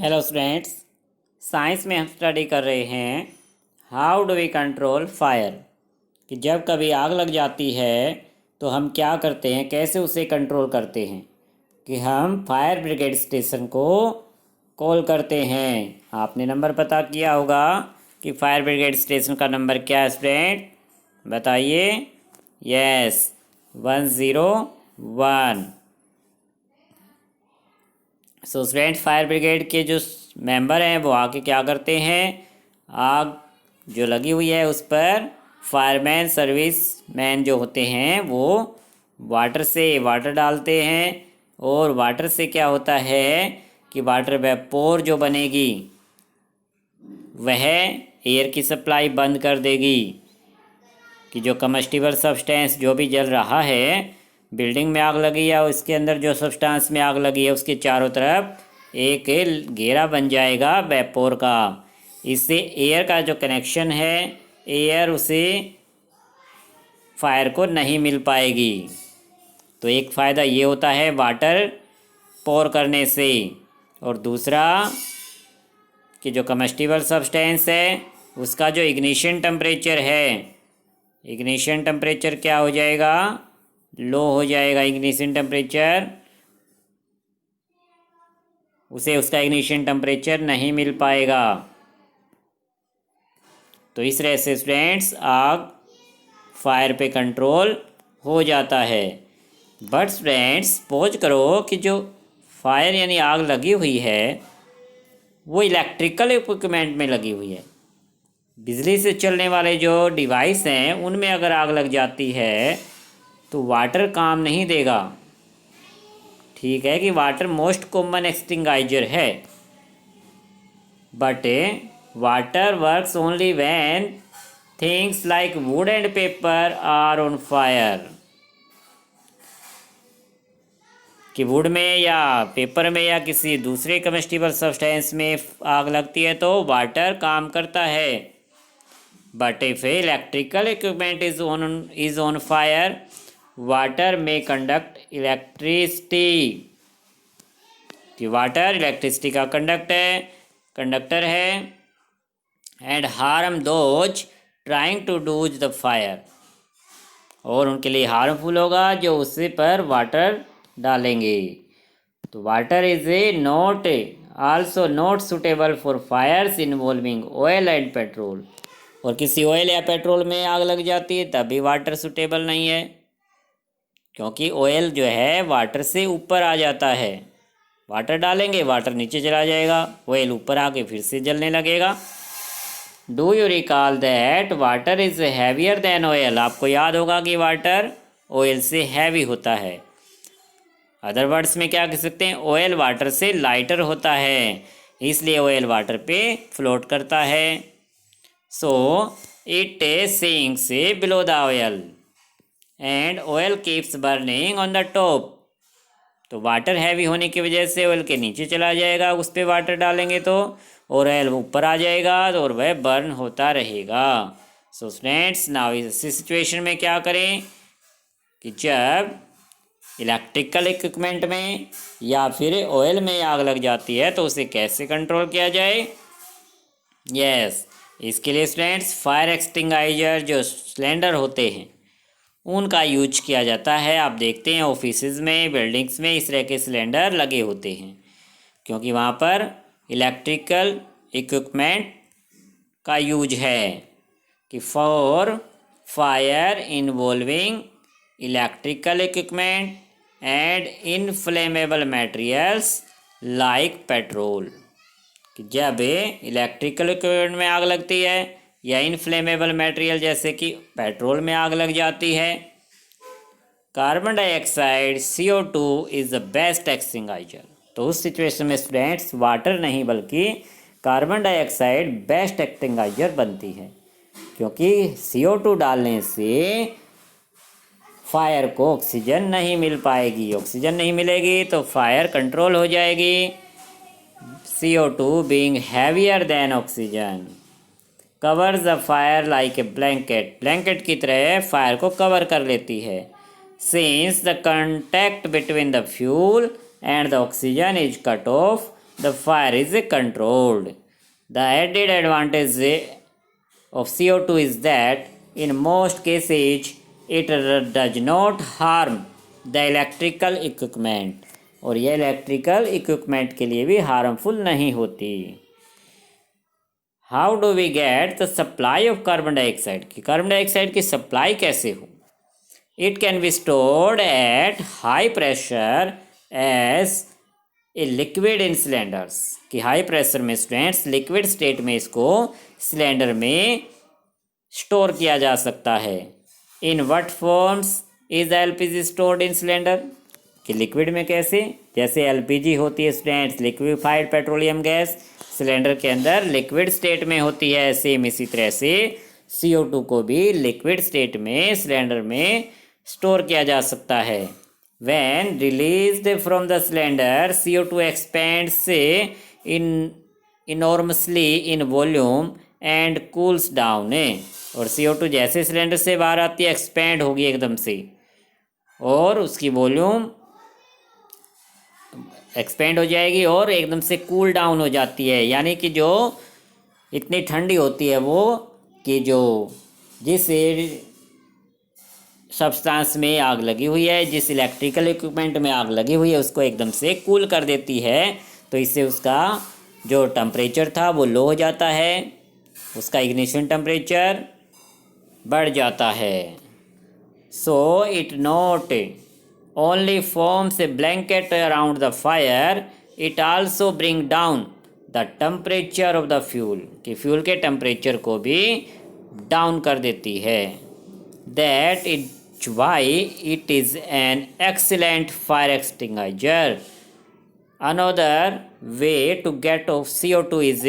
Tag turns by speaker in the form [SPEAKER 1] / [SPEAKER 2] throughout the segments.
[SPEAKER 1] Hello students. Science में हम study कर रहे हैं how do we control fire. कि जब कभी आग लग जाती है तो हम क्या करते हैं, कैसे उसे कंट्रोल करते हैं। कि हम फायर ब्रिगेड स्टेशन को कॉल करते हैं। आपने नंबर पता किया होगा कि फायर ब्रिगेड स्टेशन का नंबर क्या है स्टूडेंट, बताइए। Yes, 101। So student, fire brigade के जो मेंबर हैं वो आके क्या करते हैं, आग जो लगी हुई है उस पर फायरमैन सर्विस मैन जो होते हैं वो वाटर डालते हैं। और वाटर से क्या होता है कि वाटर वेपोर जो बनेगी वह एयर की सप्लाई बंद कर देगी। कि जो कमस्टिबल सब्सटेंस जो भी जल रहा है, बिल्डिंग में आग लगी या उसके अंदर जो सब्सटेंस में आग लगी है उसके चारों तरफ एक घेरा बन जाएगा वेपोर का। इससे एयर का जो कनेक्शन है, एयर उसे फायर को नहीं मिल पाएगी। तो एक फ़ायदा ये होता है वाटर पोर करने से। और दूसरा कि जो कमस्टिबल सब्सटेंस है उसका जो इग्निशन टेम्परेचर है, इग्निशन टेम्परेचर क्या हो जाएगा, लो हो जाएगा। इग्निशन टेम्परेचर उसे उसका इग्निशन टेम्परेचर नहीं मिल पाएगा। तो इस तरह से स्टूडेंट्स आग फायर पे कंट्रोल हो जाता है। बट स्टूडेंट्स सपोज करो कि जो फायर यानी आग लगी हुई है वो इलेक्ट्रिकल इक्विपमेंट में लगी हुई है। बिजली से चलने वाले जो डिवाइस हैं उनमें अगर आग लग जाती है तो वाटर काम नहीं देगा। ठीक है कि वाटर मोस्ट कॉमन एक्सटिंगाइजर है, but water works only when things like wood and paper are on fire. कि वुड में या पेपर में या किसी दूसरे कम्बस्टिबल सब्सटेंस में आग लगती है तो वाटर काम करता है। But if electrical equipment is on fire, water may conduct electricity. कि वाटर इलेक्ट्रिसिटी का कंडक्टर है and harm those trying to douse the fire. और उनके लिए हार्मफुल होगा जो उससे पर वाटर डालेंगे। तो water is also not suitable for fires involving oil and petrol. और किसी ऑयल या पेट्रोल में आग लग जाती है तब भी वाटर सुटेबल नहीं है, क्योंकि ऑयल जो है वाटर से ऊपर आ जाता है। वाटर डालेंगे, वाटर नीचे चला जाएगा, ऑयल ऊपर आके फिर से जलने लगेगा। Do you recall that water is heavier than oil. आपको याद होगा कि वाटर ऑयल से हैवी होता है। अदर वर्ड्स में क्या कह सकते हैं, ऑयल वाटर से लाइटर होता है, इसलिए ऑयल वाटर पे फ्लोट करता है। So it sinks below the oil and oil keeps burning on the top. तो वाटर हैवी होने की वजह से ऑयल के नीचे चला जाएगा, उस पर वाटर डालेंगे तो, और ऑयल ऊपर आ जाएगा और वह बर्न होता रहेगा। सो स्टूडेंट्स, नाउ इस सिचुएशन में क्या करें कि जब इलेक्ट्रिकल इक्विपमेंट में या फिर ऑयल में आग लग जाती है तो उसे कैसे कंट्रोल किया जाए। यस, इसके लिए स्टूडेंट्स फायर एक्सटिंगाइजर जो सिलेंडर होते हैं उनका यूज किया जाता है। आप देखते हैं ऑफिसेज में, बिल्डिंग्स में इस तरह के सिलेंडर लगे होते हैं, क्योंकि वहाँ पर इलेक्ट्रिकल इक्विपमेंट का यूज है। कि for fire involving electrical equipment and inflammable materials like petrol. कि जब इलेक्ट्रिकल इक्विपमेंट में आग लगती है या इनफ्लेमेबल मटेरियल जैसे कि पेट्रोल में आग लग जाती है, carbon dioxide CO2 is the best extinguisher. तो उस सिचुएशन में स्टूडेंट्स वाटर नहीं बल्कि कार्बन डाइऑक्साइड बेस्ट एक्सटिंगाइजर बनती है, क्योंकि CO2 डालने से फायर को ऑक्सीजन नहीं मिल पाएगी। ऑक्सीजन नहीं मिलेगी तो फायर कंट्रोल हो जाएगी। CO2 being heavier than oxygen covers the fire like a blanket. Blanket की तरह फायर को कवर कर लेती है। Since the contact between the fuel and the oxygen is cut off, the fire is controlled. The added advantage of CO2 is that in most cases it does not harm the electrical equipment, और यह electrical equipment के लिए भी harmful नहीं होती. How do we get the supply of carbon dioxide, की carbon dioxide की supply कैसे हो. It can be stored at high pressure as a liquid in cylinders, कि हाई प्रेशर में स्टूडेंट्स लिक्विड स्टेट में इसको सिलेंडर में स्टोर किया जा सकता है. In what forms is LPG stored in cylinder, कि लिक्विड में कैसे, जैसे एलपीजी होती है students liquefied petroleum gas, cylinder के अंदर लिक्विड स्टेट में होती है. सेम इसी तरह से CO2 को भी लिक्विड स्टेट में सिलेंडर में स्टोर किया जा सकता है. When released from the cylinder, CO2 expands enormously in volume and cools down. और CO2 जैसे सिलेंडर से बाहर आती है एक्सपेंड होगी एकदम से, और उसकी वॉल्यूम एक्सपेंड हो जाएगी और एकदम से कूल डाउन हो जाती है. यानी कि जो इतनी ठंडी होती है वो कि जो जिस सब्सटेंस में आग लगी हुई है, जिस इलेक्ट्रिकल इक्विपमेंट में आग लगी हुई है, उसको एकदम से कूल कर देती है. तो इससे उसका जो टेम्परेचर था वो लो हो जाता है, उसका इग्निशन टेम्परेचर बढ़ जाता है. So it not only forms a blanket around the fire, it also bring down the temperature of the fuel, कि फ्यूल के टेम्परेचर को भी डाउन कर देती है. That it why it is an excellent fire extinguisher. Another way to get off CO2 is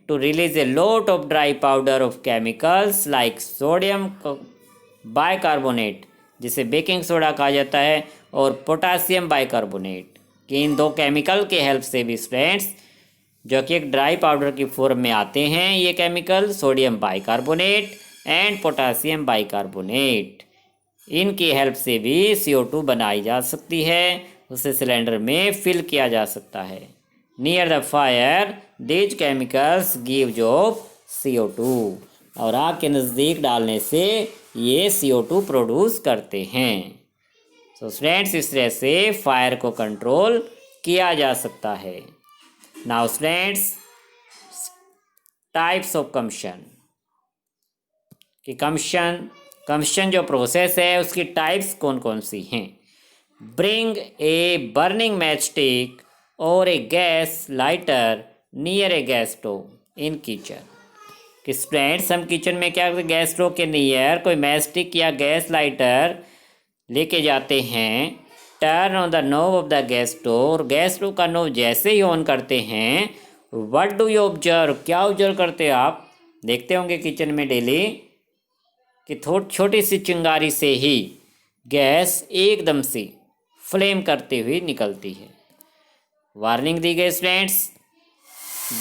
[SPEAKER 1] to release a lot of dry powder of chemicals like sodium bicarbonate, जिसे baking soda कहा जाता है, और potassium bicarbonate, कि इन दो chemical के help से भी स्टूडेंट्स, जो कि एक ड्राई पाउडर की फॉर्म में आते हैं ये chemical, sodium bicarbonate and potassium bicarbonate, इनकी हेल्प से भी CO2 बनाई जा सकती है, उसे सिलेंडर में फिल किया जा सकता है. Near the fire these chemicals give of CO2, और आग के नज़दीक डालने से ये CO2 प्रोड्यूस करते हैं. सो स्टूडेंट्स इस तरह से फायर को कंट्रोल किया जा सकता है. Now students types of combustion, कि कम्बशन जो प्रोसेस है उसकी टाइप्स कौन कौन सी हैं. Bring a burning matchstick और a gas lighter near a gas stove in kitchen, कि स्टूडेंट्स हम किचन में क्या करते, गैस स्टोव के नियर कोई मैच स्टिक या गैस लाइटर लेके जाते हैं. Turn on the knob of the gas stove, और गैस स्टोव का नोब जैसे ही ऑन करते हैं, व्हाट डू यू ऑब्जर्व, क्या ऑब्जर्व करते हैं आप, देखते होंगे किचन में डेली कि छोटी सी चिंगारी से ही गैस एकदम से फ्लेम करते हुए निकलती है. वार्निंग दी गई students,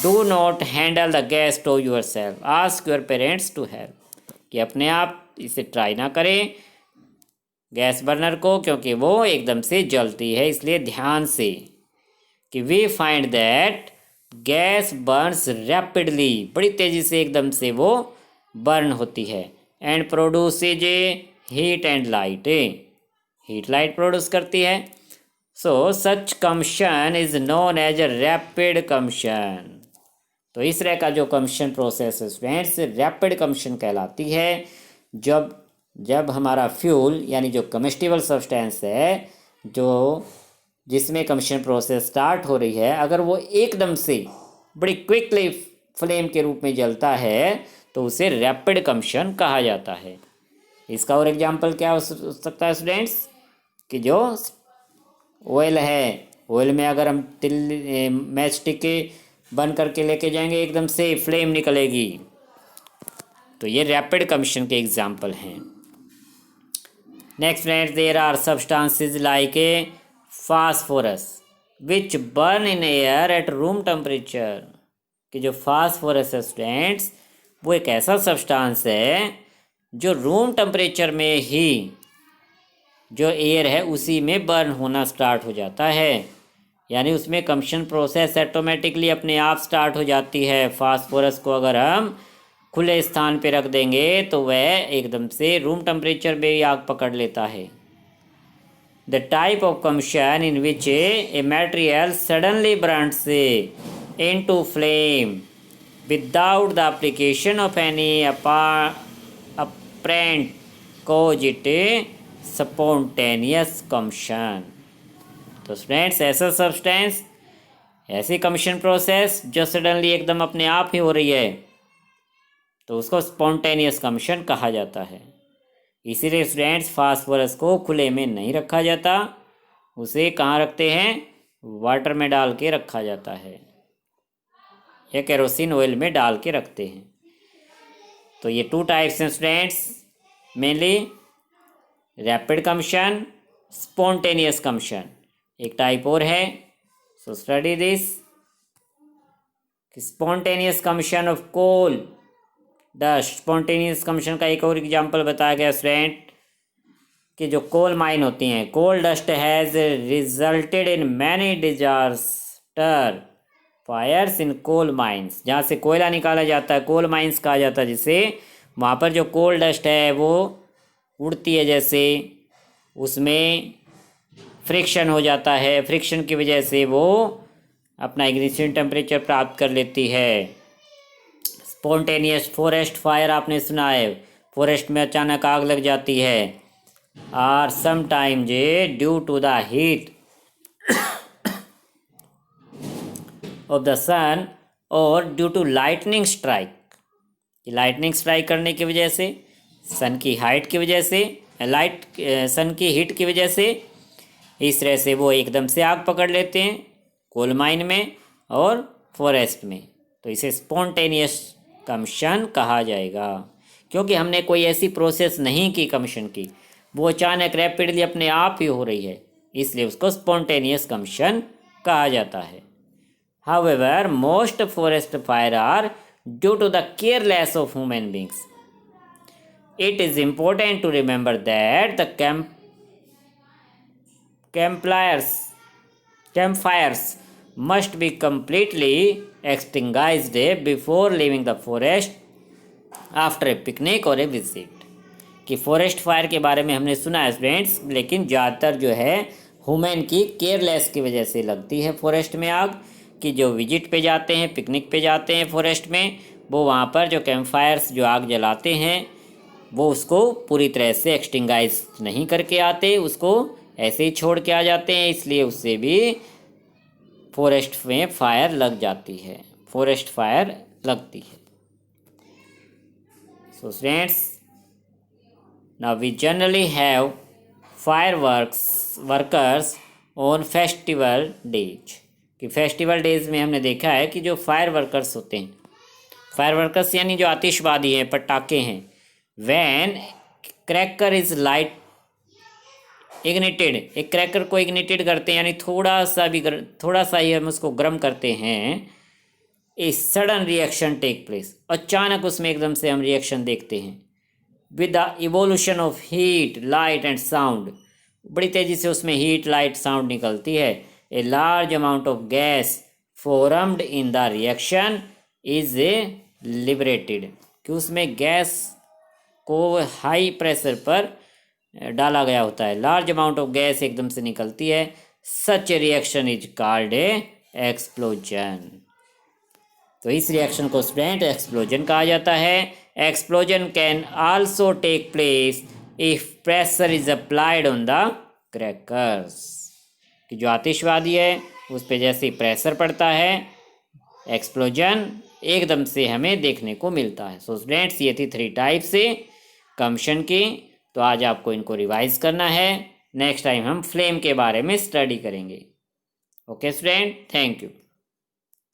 [SPEAKER 1] do not handle the gas stove yourself, ask your parents to help, कि अपने आप इसे ट्राई ना करें गैस बर्नर को, क्योंकि वो एकदम से जलती है, इसलिए ध्यान से. कि we find that gas burns rapidly, बड़ी तेज़ी से एकदम से वो बर्न होती है, and produces heat and light, heat light produce करती है. So such combustion is known as a rapid combustion. तो इस तरह का जो कम्बशन प्रोसेस है स्टूडेंट्स रैपिड कम्बशन कहलाती है. जब हमारा फ्यूल यानी जो कम्बस्टिबल सब्सटेंस है, जो जिसमें कम्बशन प्रोसेस स्टार्ट हो रही है, अगर वो एकदम से बड़ी क्विकली फ्लेम के रूप में जलता है तो उसे रैपिड कम्बशन कहा जाता है. इसका और एग्जांपल क्या हो सकता है स्टूडेंट्स, कि जो ऑयल है, ऑयल में अगर हम मैच स्टिक बंद करके लेके जाएंगे एकदम से फ्लेम निकलेगी, तो ये रैपिड कम्बशन के एग्जांपल हैं. Next friends, there are substances like a phosphorus which burn in air at room temperature, कि जो फास्फोरस है स्टूडेंट्स वो एक ऐसा सब्सटेंस है जो रूम टेम्परेचर में ही जो एयर है उसी में बर्न होना स्टार्ट हो जाता है. यानी उसमें कम्बशन प्रोसेस ऑटोमेटिकली अपने आप स्टार्ट हो जाती है। फास्फोरस को अगर हम खुले स्थान पे रख देंगे तो वह एकदम से रूम टेम्परेचर पे आग पकड़ लेता है। The type of combustion in which a material suddenly Burns into flame without the application of any apparent cause it spontaneous combustion. तो स्टूडेंट्स, ऐसा सब्सटेंस, ऐसी कम्बशन प्रोसेस जो सडनली एकदम अपने आप ही हो रही है तो उसको स्पॉन्टेनियस कम्बशन कहा जाता है। इसीलिए स्टूडेंट्स, फास्फोरस को खुले में नहीं रखा जाता, उसे कहाँ रखते हैं? वाटर में डाल के रखा जाता है या केरोसिन ऑयल में डाल के रखते हैं। तो ये 2 टाइप्स हैं students, mainly rapid combustion, spontaneous combustion. एक टाइप और है, so study this. Spontaneous combustion of coal dust. Spontaneous combustion का एक और एग्जांपल बताया गया स्टूडेंट कि जो कोल माइन होती हैं, coal dust has resulted in many disaster fires in coal mines. जहाँ से कोयला निकाला जाता है कोल माइंस कहा जाता है, जिसे वहाँ पर जो कोल डस्ट है वो उड़ती है, जैसे उसमें फ्रिक्शन हो जाता है, फ्रिक्शन की वजह से वो अपना इग्निशन टेम्परेचर प्राप्त कर लेती है। स्पॉन्टेनियस फॉरेस्ट फायर आपने सुना है, फॉरेस्ट में अचानक आग लग जाती है। Or sometimes due to the heat of the sun और due to lightning strike. Lightning strike करने की वजह से, सन की हाइट की वजह से, सन की हीट की वजह से, इस तरह से वो एकदम से आग पकड़ लेते हैं कोल माइन में और फॉरेस्ट में। तो इसे स्पॉन्टेनियस कम्बशन कहा जाएगा, क्योंकि हमने कोई ऐसी प्रोसेस नहीं की कम्बशन की, वो अचानक रैपिडली अपने आप ही हो रही है, इसलिए उसको स्पॉन्टेनियस कम्बशन कहा जाता है। However, most forest fire are due to the careless of human beings. It is important to remember that the campfires must be completely extinguished before leaving the forest after a picnic or a visit. कि forest fire के बारे में हमने सुना है students, लेकिन ज़्यादातर जो है ह्यूमन की केयरलेस की वजह से लगती है फॉरेस्ट में आग। कि जो विजिट पे जाते हैं, पिकनिक पे जाते हैं फॉरेस्ट में, वो वहाँ पर जो कैंप फायर्स जो आग जलाते हैं वो उसको पूरी तरह से एक्सटिंगाइज नहीं करके आते, उसको ऐसे ही छोड़ के आ जाते हैं, इसलिए उससे भी फॉरेस्ट में फायर लग जाती है, फॉरेस्ट फायर लगती है। So students, now we generally have workers on festival days. कि फेस्टिवल डेज में हमने देखा है कि जो फायर वर्कर्स होते हैं, फायर वर्कर्स यानी जो आतिशबाजी हैं, पटाखे हैं, van cracker is light ignited, एक क्रैकर को इग्निटेड करते हैं यानी थोड़ा सा ही हम उसको गर्म करते हैं, a sudden reaction take place, अचानक उसमें एकदम से हम रिएक्शन देखते हैं। With the evolution of heat, light and sound, बड़ी तेज़ी से उसमें हीट, लाइट, साउंड निकलती है। A large amount of gas formed in the reaction is liberated, कि उसमें गैस को हाई प्रेशर पर डाला गया होता है, लार्ज अमाउंट ऑफ गैस एकदम से निकलती है। Such reaction is called explosion. तो इस रिएक्शन को स्टूडेंट एक्सप्लोजन कहा जाता है। Explosion can also take place if pressure is applied on the crackers, कि जो आतिशबाजी है उस पर जैसे ही प्रेशर पड़ता है, एक्सप्लोजन एकदम से हमें देखने को मिलता है। सो स्टूडेंट्स, ये थी 3 टाइप से कम्बशन की, तो आज आपको इनको रिवाइज करना है। नेक्स्ट टाइम हम फ्लेम के बारे में स्टडी करेंगे। Okay student, thank you.